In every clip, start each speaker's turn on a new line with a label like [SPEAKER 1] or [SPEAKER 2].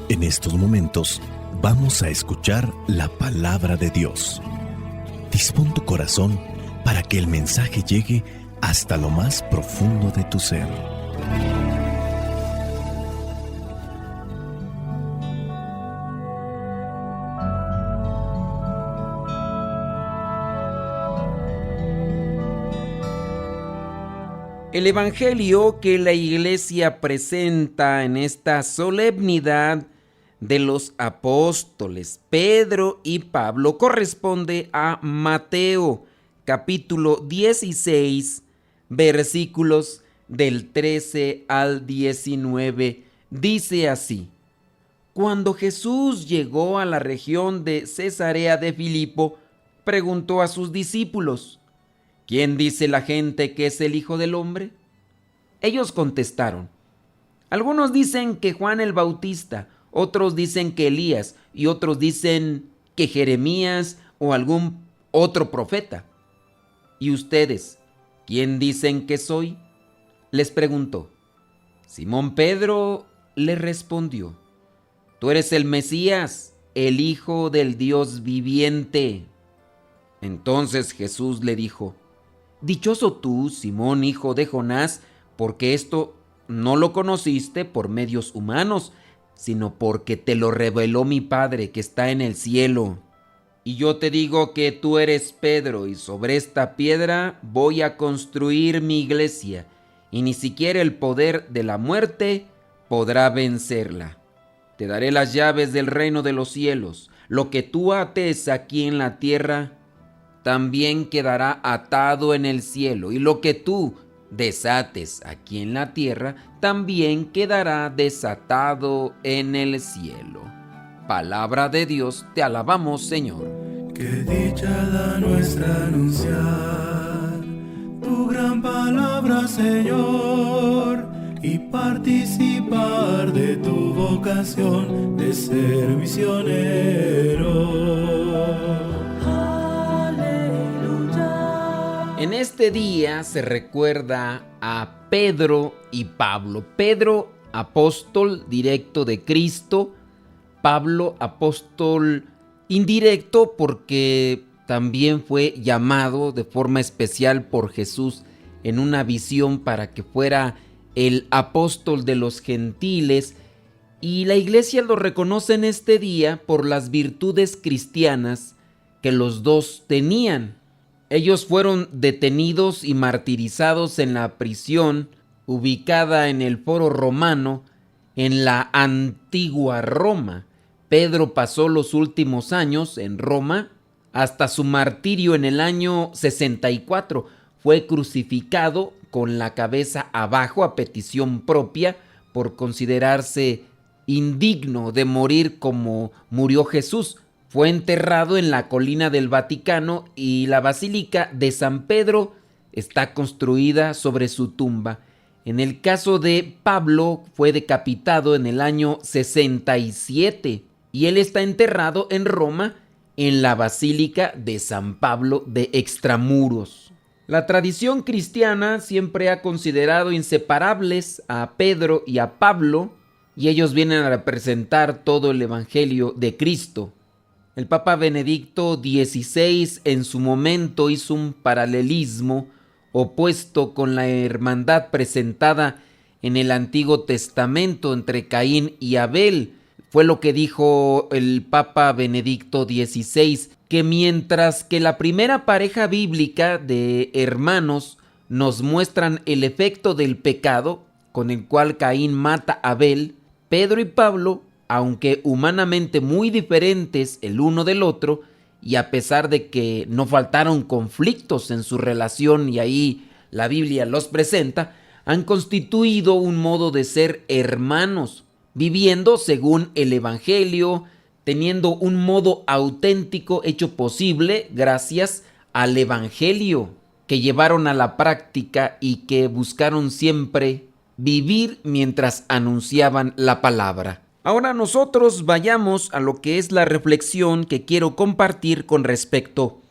[SPEAKER 1] En estos momentos vamos a escuchar la palabra de Dios. Dispón tu corazón para que el mensaje llegue hasta lo más profundo de tu ser.
[SPEAKER 2] El evangelio que la iglesia presenta en esta solemnidad de los apóstoles Pedro y Pablo corresponde a Mateo, capítulo 16, versículos del 13 al 19. Dice así: Cuando Jesús llegó a la región de Cesarea de Filipo, preguntó a sus discípulos: ¿Quién dice la gente que es el Hijo del Hombre? Ellos contestaron: algunos dicen que Juan el Bautista, otros dicen que Elías y otros dicen que Jeremías o algún otro profeta. ¿Y ustedes, quién dicen que soy?, les preguntó. Simón Pedro le respondió: Tú eres el Mesías, el Hijo del Dios viviente. Entonces Jesús le dijo: Dichoso tú, Simón, hijo de Jonás, porque esto no lo conociste por medios humanos, sino porque te lo reveló mi Padre que está en el cielo. Y yo te digo que tú eres Pedro, y sobre esta piedra voy a construir mi iglesia, y ni siquiera el poder de la muerte podrá vencerla. Te daré las llaves del reino de los cielos. Lo que tú ates aquí en la tierra también quedará atado en el cielo, y lo que tú desates aquí en la tierra también quedará desatado en el cielo. Palabra de Dios, te alabamos, Señor.
[SPEAKER 3] Qué dicha la nuestra anunciar tu gran palabra, Señor, y participar de tu vocación de ser misionero.
[SPEAKER 2] En este día se recuerda a Pedro y Pablo. Pedro, apóstol directo de Cristo. Pablo, apóstol indirecto porque también fue llamado de forma especial por Jesús en una visión para que fuera el apóstol de los gentiles. Y la iglesia lo reconoce en este día por las virtudes cristianas que los dos tenían. Ellos fueron detenidos y martirizados en la prisión ubicada en el Foro Romano en la antigua Roma. Pedro pasó los últimos años en Roma hasta su martirio en el año 64. Fue crucificado con la cabeza abajo a petición propia por considerarse indigno de morir como murió Jesús. Fue enterrado en la colina del Vaticano y la Basílica de San Pedro está construida sobre su tumba. En el caso de Pablo, fue decapitado en el año 67 y él está enterrado en Roma en la Basílica de San Pablo de Extramuros. La tradición cristiana siempre ha considerado inseparables a Pedro y a Pablo, y ellos vienen a representar todo el Evangelio de Cristo. El Papa Benedicto XVI en su momento hizo un paralelismo opuesto con la hermandad presentada en el Antiguo Testamento entre Caín y Abel. Fue lo que dijo el Papa Benedicto XVI, que mientras que la primera pareja bíblica de hermanos nos muestran el efecto del pecado con el cual Caín mata a Abel, Pedro y Pablo, aunque humanamente muy diferentes el uno del otro, y a pesar de que no faltaron conflictos en su relación, y ahí la Biblia los presenta, han constituido un modo de ser hermanos, viviendo según el Evangelio, teniendo un modo auténtico hecho posible gracias al Evangelio, que llevaron a la práctica y que buscaron siempre vivir mientras anunciaban la palabra. Ahora nosotros vayamos a lo que es la reflexión que quiero compartir con respecto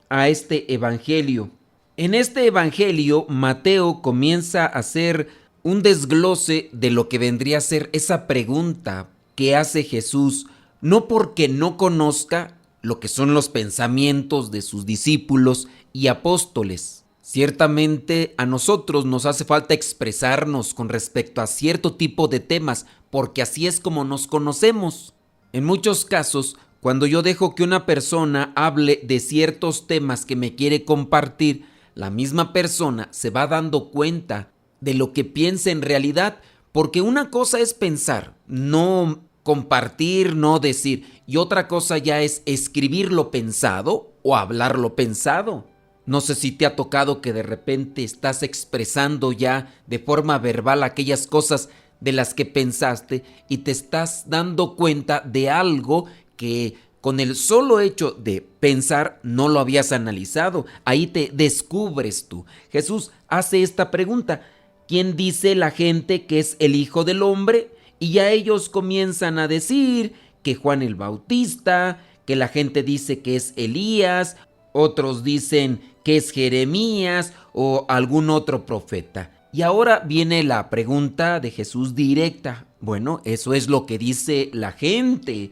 [SPEAKER 2] a este evangelio. En este evangelio, Mateo comienza a hacer un desglose de lo que vendría a ser esa pregunta: que hace Jesús, no porque no conozca lo que son los pensamientos de sus discípulos y apóstoles. Ciertamente a nosotros nos hace falta expresarnos con respecto a cierto tipo de temas, porque así es como nos conocemos. En muchos casos, cuando yo dejo que una persona hable de ciertos temas que me quiere compartir, la misma persona se va dando cuenta de lo que piensa en realidad, porque una cosa es pensar, no compartir, no decir, y otra cosa ya es escribir lo pensado o hablar lo pensado. No sé si te ha tocado que de repente estás expresando ya de forma verbal aquellas cosas de las que pensaste y te estás dando cuenta de algo que con el solo hecho de pensar no lo habías analizado. Ahí te descubres tú. Jesús hace esta pregunta: ¿quién dice la gente que es el Hijo del Hombre? Y ya ellos comienzan a decir que Juan el Bautista, que la gente dice que es Elías, otros dicen que es Jeremías o algún otro profeta. Y ahora viene la pregunta de Jesús directa. Bueno, eso es lo que dice la gente,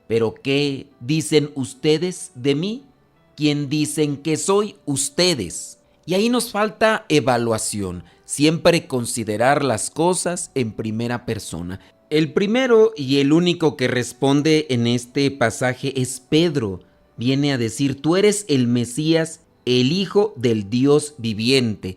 [SPEAKER 2] pero ¿qué dicen ustedes de mí? ¿Quién dicen que soy ustedes? Y ahí nos falta evaluación, siempre considerar las cosas en primera persona. El primero y el único que responde en este pasaje es Pedro. Viene a decir: tú eres el Mesías, el Hijo del Dios viviente.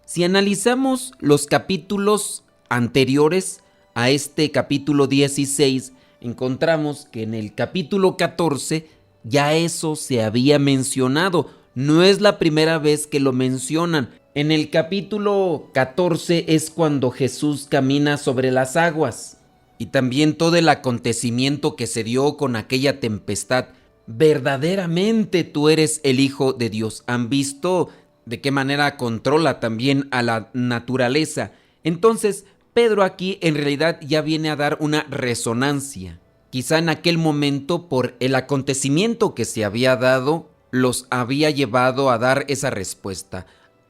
[SPEAKER 2] Si analizamos los capítulos anteriores a este capítulo 16, encontramos que en el capítulo 14 ya eso se había mencionado. No es la primera vez que lo mencionan. En el capítulo 14 es cuando Jesús camina sobre las aguas y también todo el acontecimiento que se dio con aquella tempestad. Verdaderamente tú eres el Hijo de Dios. ¿Han visto de qué manera controla también a la naturaleza? Entonces, Pedro aquí en realidad ya viene a dar una resonancia. Quizá en aquel momento, por el acontecimiento que se había dado, los había llevado a dar esa respuesta.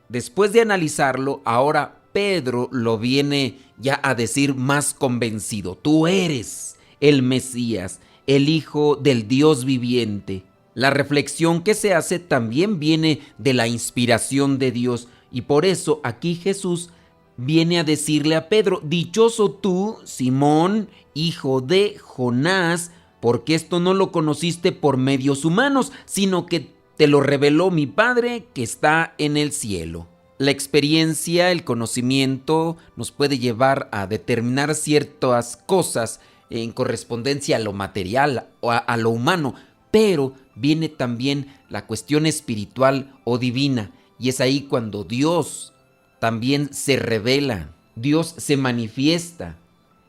[SPEAKER 2] Después de analizarlo, ahora Pedro lo viene ya a decir más convencido: tú eres el Mesías, el Hijo del Dios viviente. La reflexión que se hace también viene de la inspiración de Dios, y por eso aquí Jesús viene a decirle a Pedro: dichoso tú, Simón, hijo de Jonás, porque esto no lo conociste por medios humanos, sino que te lo reveló mi Padre que está en el cielo. La experiencia, el conocimiento nos puede llevar a determinar ciertas cosas en correspondencia a lo material o a lo humano, pero viene también la cuestión espiritual o divina, y es ahí cuando Dios también se revela, Dios se manifiesta.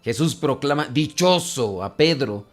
[SPEAKER 2] Jesús proclama dichoso a Pedro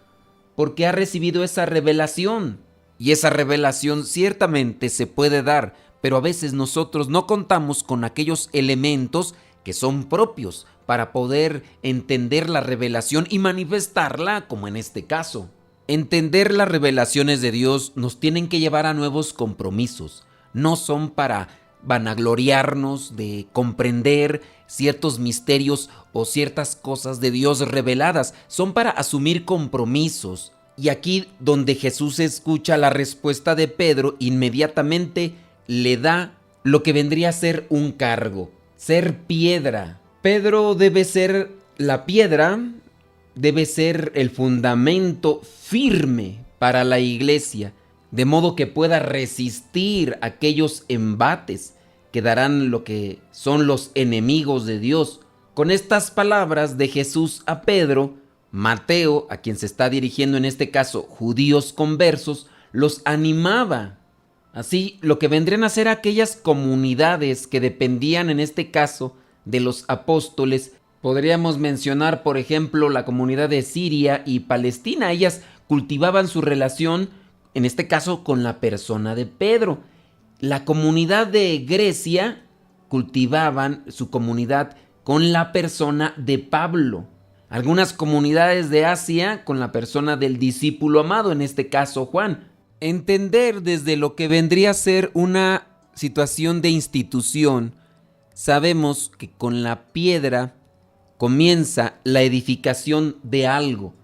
[SPEAKER 2] porque ha recibido esa revelación, y esa revelación ciertamente se puede dar, pero a veces nosotros no contamos con aquellos elementos que son propios para poder entender la revelación y manifestarla, como en este caso. Entender las revelaciones de Dios nos tienen que llevar a nuevos compromisos. No son para vanagloriarnos de comprender ciertos misterios o ciertas cosas de Dios reveladas. Son para asumir compromisos. Y aquí donde Jesús escucha la respuesta de Pedro, inmediatamente le da lo que vendría a ser un cargo: ser piedra. Pedro debe ser la piedra, debe ser el fundamento firme para la iglesia, de modo que pueda resistir aquellos embates que darán lo que son los enemigos de Dios. Con estas palabras de Jesús a Pedro, Mateo, a quien se está dirigiendo en este caso judíos conversos, los animaba. Así, lo que vendrían a ser aquellas comunidades que dependían en este caso de los apóstoles, podríamos mencionar por ejemplo la comunidad de Siria y Palestina. Ellas cultivaban su relación, en este caso con la persona de Pedro. La comunidad de Grecia cultivaban su comunidad con la persona de Pablo. Algunas comunidades de Asia con la persona del discípulo amado, en este caso Juan. Entender desde lo que vendría a ser una situación de institución, sabemos que con la piedra comienza la edificación de algo.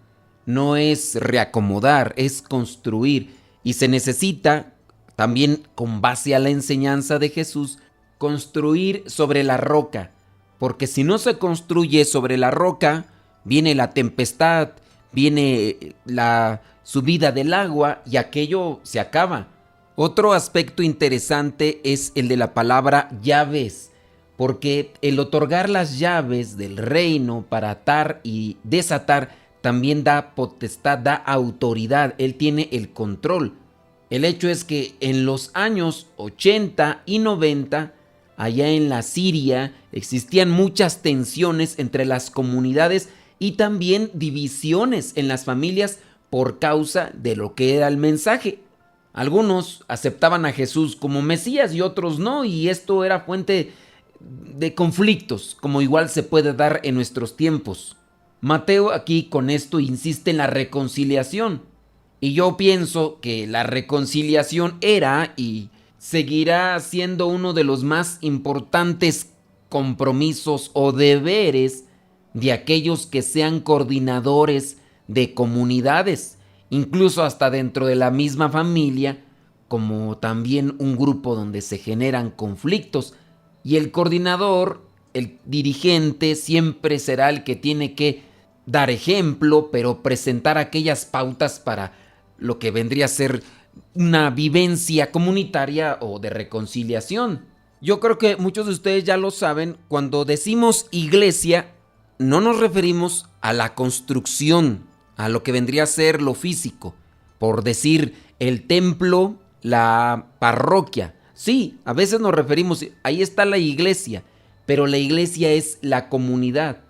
[SPEAKER 2] no es reacomodar, es construir. Y se necesita, también con base a la enseñanza de Jesús, construir sobre la roca. Porque si no se construye sobre la roca, viene la tempestad, viene la subida del agua y aquello se acaba. Otro aspecto interesante es el de la palabra llaves, porque el otorgar las llaves del reino para atar y desatar también da potestad, da autoridad, él tiene el control. El hecho es que en los años 80 y 90, allá en la Siria, existían muchas tensiones entre las comunidades y también divisiones en las familias por causa de lo que era el mensaje. Algunos aceptaban a Jesús como Mesías y otros no, y esto era fuente de conflictos, como igual se puede dar en nuestros tiempos. Mateo aquí con esto insiste en la reconciliación, y yo pienso que la reconciliación era y seguirá siendo uno de los más importantes compromisos o deberes de aquellos que sean coordinadores de comunidades, incluso hasta dentro de la misma familia, como también un grupo donde se generan conflictos. Y el coordinador, el dirigente, siempre será el que tiene que dar ejemplo, pero presentar aquellas pautas para lo que vendría a ser una vivencia comunitaria o de reconciliación. Yo creo que muchos de ustedes ya lo saben, cuando decimos iglesia, no nos referimos a la construcción, a lo que vendría a ser lo físico, por decir el templo, la parroquia. Sí, a veces nos referimos, ahí está la iglesia, pero la iglesia es la comunidad.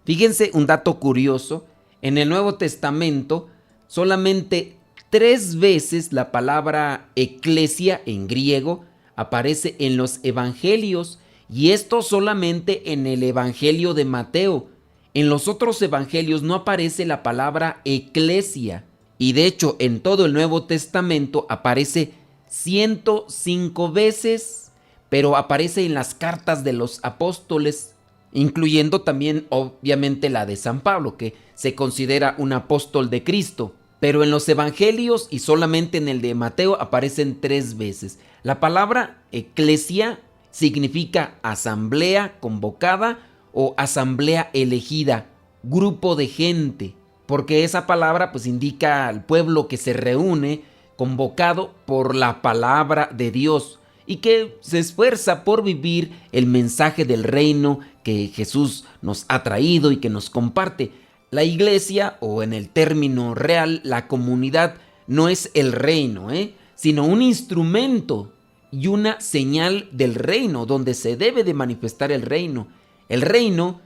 [SPEAKER 2] Fíjense un dato curioso, en el Nuevo Testamento solamente 3 veces la palabra eclesia en griego aparece en los evangelios, y esto solamente en el evangelio de Mateo. En los otros evangelios no aparece la palabra eclesia, y de hecho en todo el Nuevo Testamento aparece 105 veces, pero aparece en las cartas de los apóstoles, incluyendo también obviamente la de San Pablo, que se considera un apóstol de Cristo. Pero en los evangelios y solamente en el de Mateo aparecen 3 veces. La palabra eclesia significa asamblea convocada o asamblea elegida, grupo de gente, porque esa palabra pues indica al pueblo que se reúne convocado por la palabra de Dios y que se esfuerza por vivir el mensaje del reino que Jesús nos ha traído y que nos comparte. La iglesia, o en el término real, la comunidad, no es el reino, sino un instrumento y una señal del reino, donde se debe de manifestar el reino. El reino,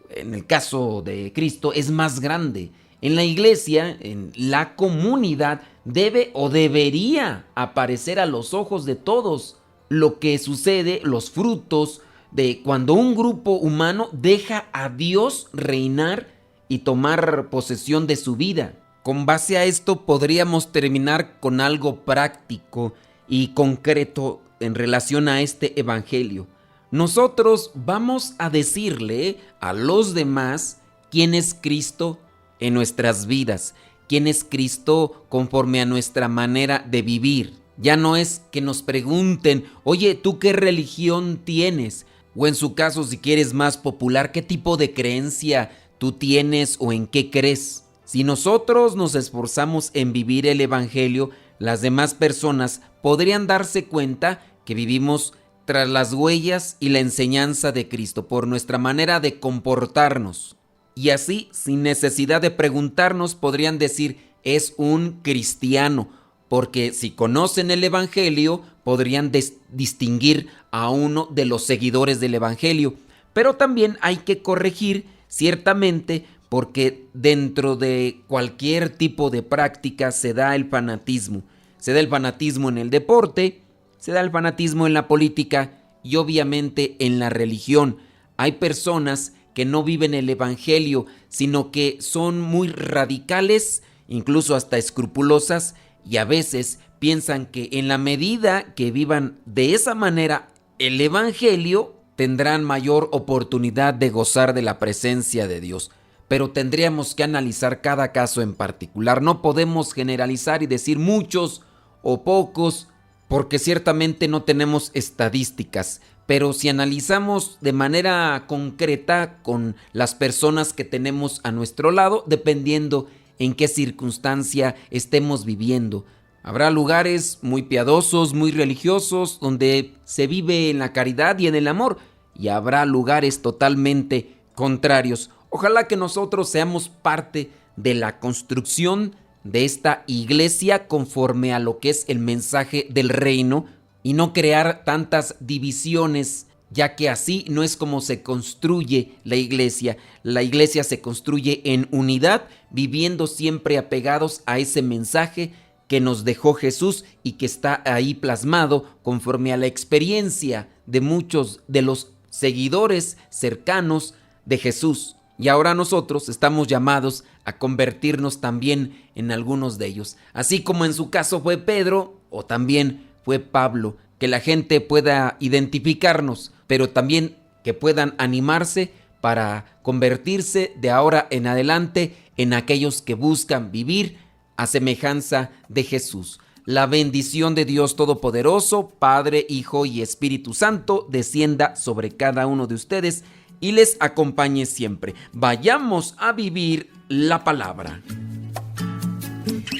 [SPEAKER 2] en el caso de Cristo, es más grande. En la iglesia, en la comunidad, debe o debería aparecer a los ojos de todos lo que sucede, los frutos de cuando un grupo humano deja a Dios reinar y tomar posesión de su vida. Con base a esto podríamos terminar con algo práctico y concreto en relación a este evangelio. Nosotros vamos a decirle a los demás quién es Cristo en nuestras vidas, quién es Cristo conforme a nuestra manera de vivir. Ya no es que nos pregunten, oye, ¿tú qué religión tienes? O en su caso, si quieres más popular, ¿qué tipo de creencia tú tienes o en qué crees? Si nosotros nos esforzamos en vivir el evangelio, las demás personas podrían darse cuenta que vivimos tras las huellas y la enseñanza de Cristo por nuestra manera de comportarnos. Y así, sin necesidad de preguntarnos, podrían decir, es un cristiano, porque si conocen el evangelio, podrían distinguir a uno de los seguidores del evangelio. Pero también hay que corregir, ciertamente, porque dentro de cualquier tipo de práctica se da el fanatismo. Se da el fanatismo en el deporte, se da el fanatismo en la política y obviamente en la religión. Hay personas que no viven el evangelio, sino que son muy radicales, incluso hasta escrupulosas, y a veces piensan que en la medida que vivan de esa manera el evangelio, tendrán mayor oportunidad de gozar de la presencia de Dios. pero tendríamos que analizar cada caso en particular. No podemos generalizar y decir muchos o pocos, porque ciertamente no tenemos estadísticas. Pero si analizamos de manera concreta con las personas que tenemos a nuestro lado, dependiendo en qué circunstancia estemos viviendo. Habrá lugares muy piadosos, muy religiosos, donde se vive en la caridad y en el amor, y habrá lugares totalmente contrarios. Ojalá que nosotros seamos parte de la construcción de esta iglesia conforme a lo que es el mensaje del reino y no crear tantas divisiones, ya que así no es como se construye la iglesia. La iglesia se construye en unidad, viviendo siempre apegados a ese mensaje que nos dejó Jesús y que está ahí plasmado conforme a la experiencia de muchos de los seguidores cercanos de Jesús. Y ahora nosotros estamos llamados a convertirnos también en algunos de ellos. Así como en su caso fue Pedro o también fue Pablo. Que la gente pueda identificarnos, pero también que puedan animarse para convertirse de ahora en adelante en aquellos que buscan vivir a semejanza de Jesús. La bendición de Dios Todopoderoso, Padre, Hijo y Espíritu Santo, descienda sobre cada uno de ustedes y les acompañe siempre. Vayamos a vivir la palabra.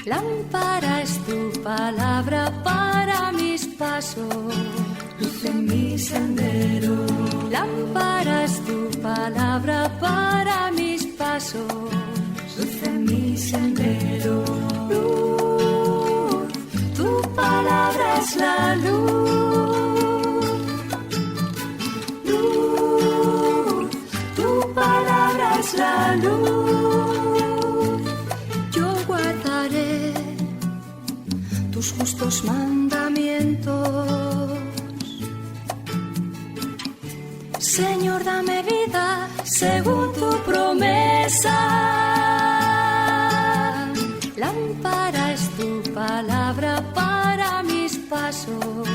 [SPEAKER 4] Lámpara es tu palabra para mis pasos, luz en mi sendero. Lámpara es tu palabra para mis pasos, luz en mi sendero. Luz, tu palabra es la luz. Luz, tu palabra es la luz. Yo guardaré tus justos mandamientos. Señor, dame vida según tu promesa. Lámpara es tu palabra para mis pasos,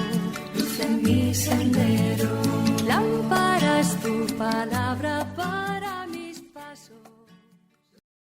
[SPEAKER 4] luz en mi sendero.